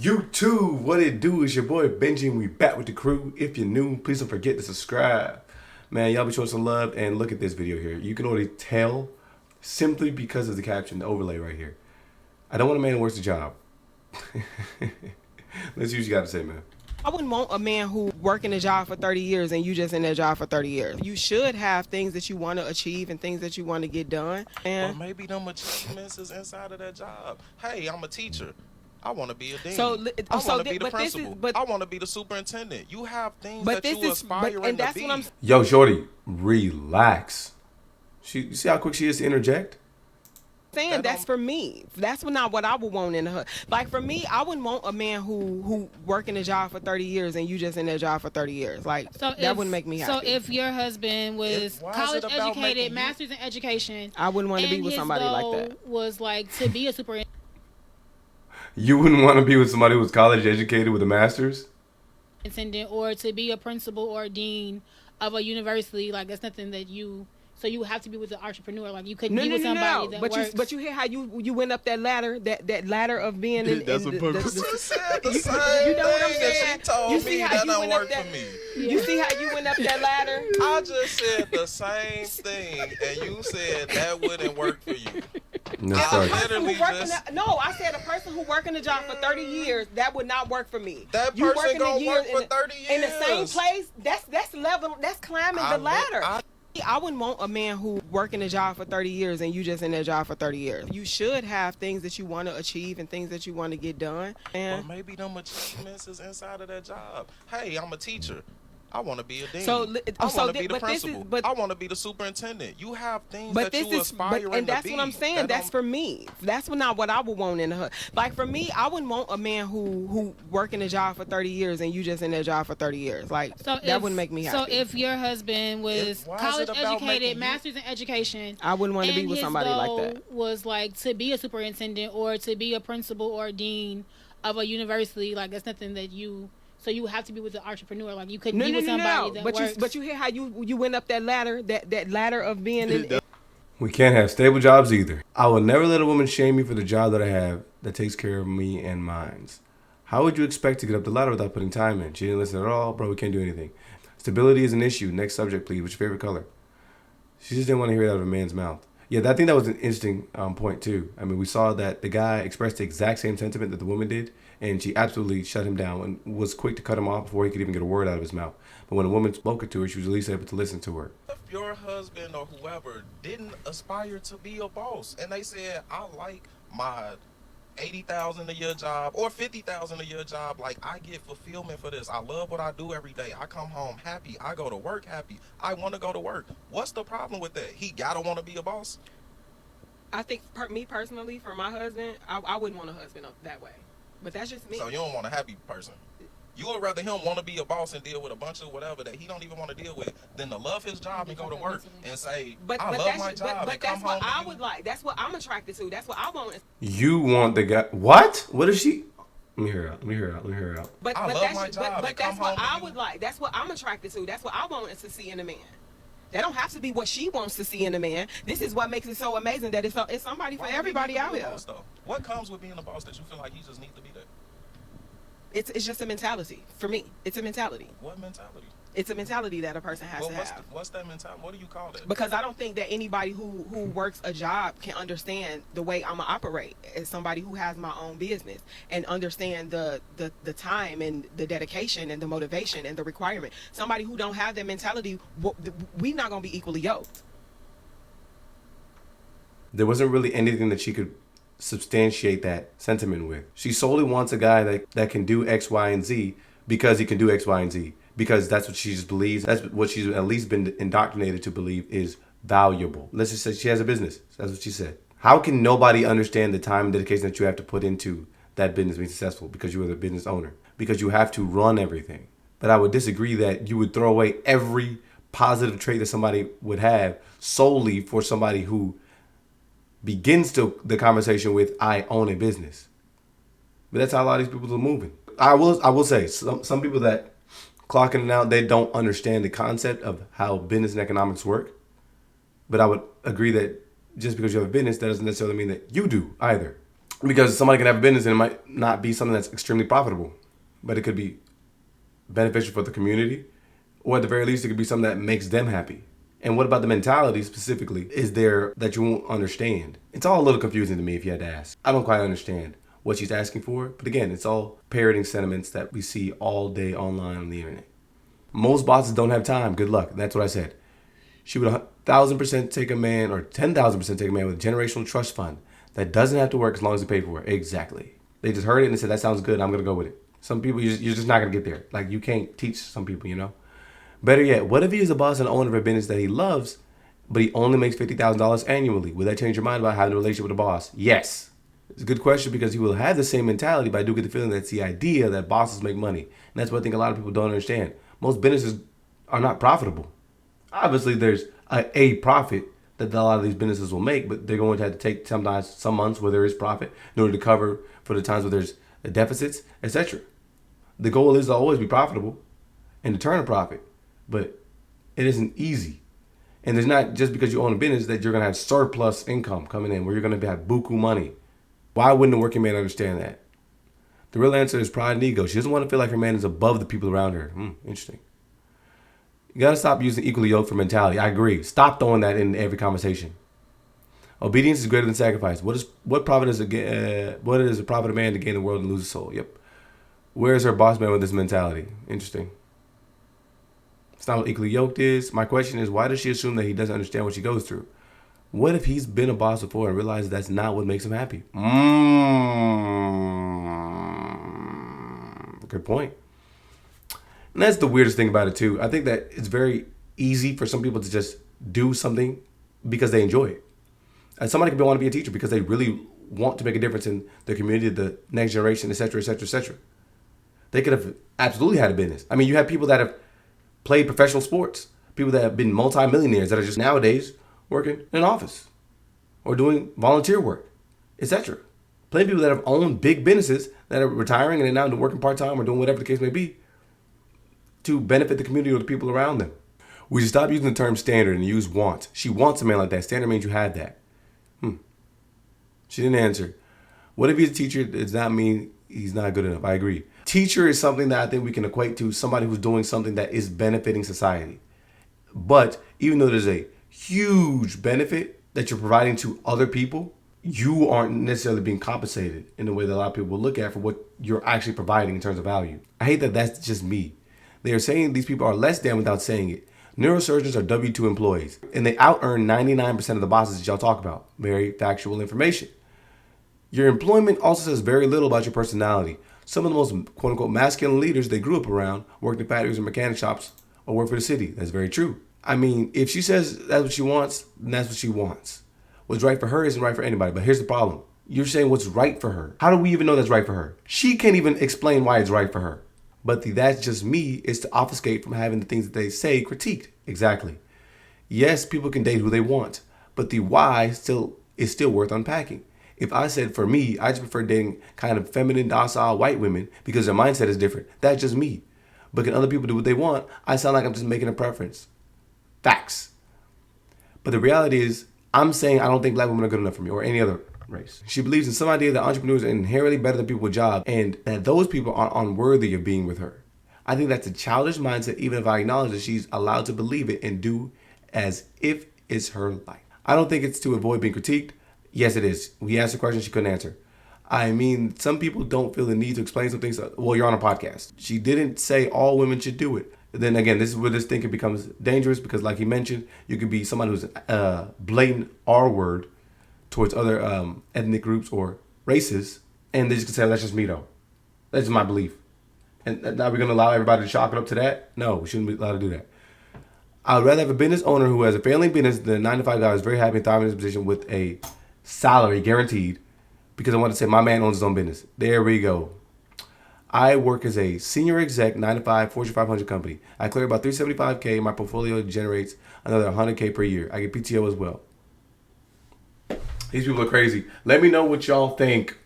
YouTube, what it do is your boy Benji, and we back with the crew. If you're new, please don't forget to subscribe. Man, y'all be showing some love, and look at this video here. You can already tell simply because of the caption, the overlay right here. I don't want a man who works a job. Let's see what you got to say, man. I wouldn't want a man who working a job for 30 years and you just in that job for 30 years. You should have things that you want to achieve and things that you want to get done. Or maybe them achievements is inside of that job. Hey, I'm a teacher. I want to be a dean. I want to be the principal. I want to be the superintendent. You have things that you aspire to be. Yo, shorty, relax. You see how quick she is to interject? Saying that's for me. That's not what I would want in her. Like for me, I wouldn't want a man who working a job for 30 years and you just in that job for 30 years. Like that wouldn't make me happy. So if your husband was college educated, master's in education, I wouldn't want to be with somebody like that. Was like to be a superintendent. You wouldn't want to be with somebody who was college educated with a master's? Or to be a principal or a dean of a university, like that's nothing that you. So you have to be with an entrepreneur. Like you couldn't be with somebody that works. But you hear how you went up that ladder, that ladder of being in. That's what purpose. You know what I'm saying? She told me that don't work for me. You see how you went up that ladder? I just said the same thing, and you said that wouldn't work for you. I said a person who working a job for 30 years, that would not work for me. That person gonna work for 30 years in the same place. That's climbing the ladder. I wouldn't want a man who working a job for 30 years and you just in that job for 30 years. You should have things that you want to achieve and things that you want to get done. Or maybe them achievements is inside of that job. Hey, I'm a teacher. I want to be a dean. I want to be the principal. I want to be the superintendent. You have things that you aspire to be. And that's what I'm saying. That's for me. That's not what I would want in her. Like for me, I wouldn't want a man who working a job for 30 years and you just in that job for 30 years. Like that wouldn't make me happy. So if your husband was college educated, master's in education, I wouldn't want to be with somebody like that. Was like to be a superintendent or to be a principal or a dean of a university, like that's nothing that you. So you have to be with an entrepreneur. Like you couldn't be with somebody that works. But you hear how you went up that ladder, that ladder of being in. We can't have stable jobs either. I will never let a woman shame me for the job that I have that takes care of me and mine. How would you expect to get up the ladder without putting time in? She didn't listen at all. Bro, we can't do anything. Stability is an issue. Next subject, please. What's your favorite color? She just didn't want to hear it out of a man's mouth. Yeah, I think that was an interesting point, too. I mean, we saw that the guy expressed the exact same sentiment that the woman did, and she absolutely shut him down and was quick to cut him off before he could even get a word out of his mouth. But when a woman spoke to her, she was at least able to listen to her. If your husband or whoever didn't aspire to be a boss, and they said, I like my $80,000 a year job or $50,000 a year job, like I get fulfillment for this. I love what I do every day. I come home happy. I go to work happy. I want to go to work. What's the problem with that? He gotta want to be a boss. I think me personally, for my husband, I wouldn't want a husband that way. But that's just me. So you don't want a happy person. You would rather him want to be a boss and deal with a bunch of whatever that he don't even want to deal with than to love his job and go to work and say, I love my job. But that's what I would like. That's what I'm attracted to. That's what I want. You want the guy. What? What is she? Let me hear her out. But that's what I would like. That's what I'm attracted to. That's what I want to see in a man. That don't have to be what she wants to see in a man. This is what makes it so amazing that it's somebody for everybody out here. What comes with being a boss that you feel like you just need to be there? It's just a mentality. For me, it's a mentality. What mentality? It's a mentality that a person has to have. What's that mentality? What do you call it? Because I don't think that anybody who works a job can understand the way I'm going to operate as somebody who has my own business and understand the time and the dedication and the motivation and the requirement. Somebody who don't have that mentality, we're not going to be equally yoked. There wasn't really anything that she could substantiate that sentiment with. She solely wants a guy that can do X, Y, and Z because he can do X, Y, and Z. Because that's what she just believes. That's what she's at least been indoctrinated to believe is valuable. Let's just say she has a business. That's what she said. How can nobody understand the time and dedication that you have to put into that business being successful? Because you are the business owner. Because you have to run everything. But I would disagree that you would throw away every positive trait that somebody would have solely for somebody who begins the conversation with, I own a business. But that's how a lot of these people are moving. I will say, some people that clocking it out, they don't understand the concept of how business and economics work. But I would agree that just because you have a business, that doesn't necessarily mean that you do either. Because somebody can have a business and it might not be something that's extremely profitable, but it could be beneficial for the community, or at the very least, it could be something that makes them happy. And what about the mentality specifically is there that you won't understand? It's all a little confusing to me if you had to ask. I don't quite understand what she's asking for, but again, it's all parroting sentiments that we see all day online on the internet. Most bosses don't have time. Good luck. That's what I said. She would 1,000% take a man, or 10,000% take a man with a generational trust fund that doesn't have to work as long as they pay for it. Exactly. They just heard it and they said, that sounds good. I'm going to go with it. Some people, you're just not going to get there. Like, you can't teach some people, you know? Better yet, what if he is a boss and owner of a business that he loves, but he only makes $50,000 annually? Would that change your mind about having a relationship with a boss? Yes. It's a good question because he will have the same mentality, but I do get the feeling that's the idea that bosses make money. And that's what I think a lot of people don't understand. Most businesses are not profitable. Obviously, there's a profit that a lot of these businesses will make, but they're going to have to take sometimes some months where there is profit in order to cover for the times where there's deficits, etc. The goal is to always be profitable and to turn a profit, but it isn't easy. And there's not just because you own a business that you're going to have surplus income coming in where you're going to have buku money. Why wouldn't a working man understand that? The real answer is pride and ego. She doesn't want to feel like her man is above the people around her. Interesting. You got to stop using equally yoked for mentality. I agree. Stop throwing that in every conversation. Obedience is greater than sacrifice. What profit is a profit of man to gain the world and lose his soul? Yep. Where is her boss man with this mentality? Interesting. It's not what equally yoked is. My question is, why does she assume that he doesn't understand what she goes through? What if he's been a boss before and realizes that's not what makes him happy? Good point. And that's the weirdest thing about it too. I think that it's very easy for some people to just do something because they enjoy it. And somebody could want to be a teacher because they really want to make a difference in the community, the next generation, etc., etc., etc. They could have absolutely had a business. I mean, you have people that have played professional sports, people that have been multimillionaires that are just nowadays working in an office or doing volunteer work, etc. Plenty of people that have owned big businesses that are retiring and they're now working part-time or doing whatever the case may be to benefit the community or the people around them. We should stop using the term standard and use want. She wants a man like that. Standard means you have that. She didn't answer. What if he's a teacher? Does not mean he's not good enough. I agree. Teacher is something that I think we can equate to somebody who's doing something that is benefiting society. But even though there's a huge benefit that you're providing to other people, you aren't necessarily being compensated in the way that a lot of people will look at for what you're actually providing in terms of value. I hate that that's just me. They are saying these people are less than without saying it. Neurosurgeons are W-2 employees, and they out-earn 99% of the bosses that y'all talk about. Very factual information. Your employment also says very little about your personality. Some of the most quote-unquote masculine leaders they grew up around worked in factories or mechanic shops or work for the city. That's very true. I mean, if she says that's what she wants, then that's what she wants. What's right for her isn't right for anybody. But here's the problem. You're saying what's right for her. How do we even know that's right for her? She can't even explain why it's right for her. But the that's just me is to obfuscate from having the things that they say critiqued. Exactly. Yes, people can date who they want, but the why is still worth unpacking. If I said for me, I just prefer dating kind of feminine, docile white women because their mindset is different. That's just me. But can other people do what they want? I sound like I'm just making a preference. Facts. But the reality is, I'm saying I don't think black women are good enough for me or any other race. She believes in some idea that entrepreneurs are inherently better than people with jobs and that those people are unworthy of being with her. I think that's a childish mindset, even if I acknowledge that she's allowed to believe it and do as if it's her life. I don't think it's to avoid being critiqued. Yes, it is. We asked a question she couldn't answer. I mean, some people don't feel the need to explain some things. Well, you're on a podcast. She didn't say all women should do it. Then again, this is where this thinking becomes dangerous because like he mentioned, you could be someone who's blatant R word towards other ethnic groups or races. And they just can say, that's just me though. That's just my belief. And now we're going to allow everybody to chalk it up to that? No, we shouldn't be allowed to do that. I would rather have a business owner who has a failing business than a 9-to-5 guy who's very happy and thriving in his position with a salary guaranteed because I want to say my man owns his own business. There we go. I work as a senior exec, 9-to-5, Fortune 500 company. I clear about $375K. My portfolio generates another $100K per year. I get PTO as well. These people are crazy. Let me know what y'all think.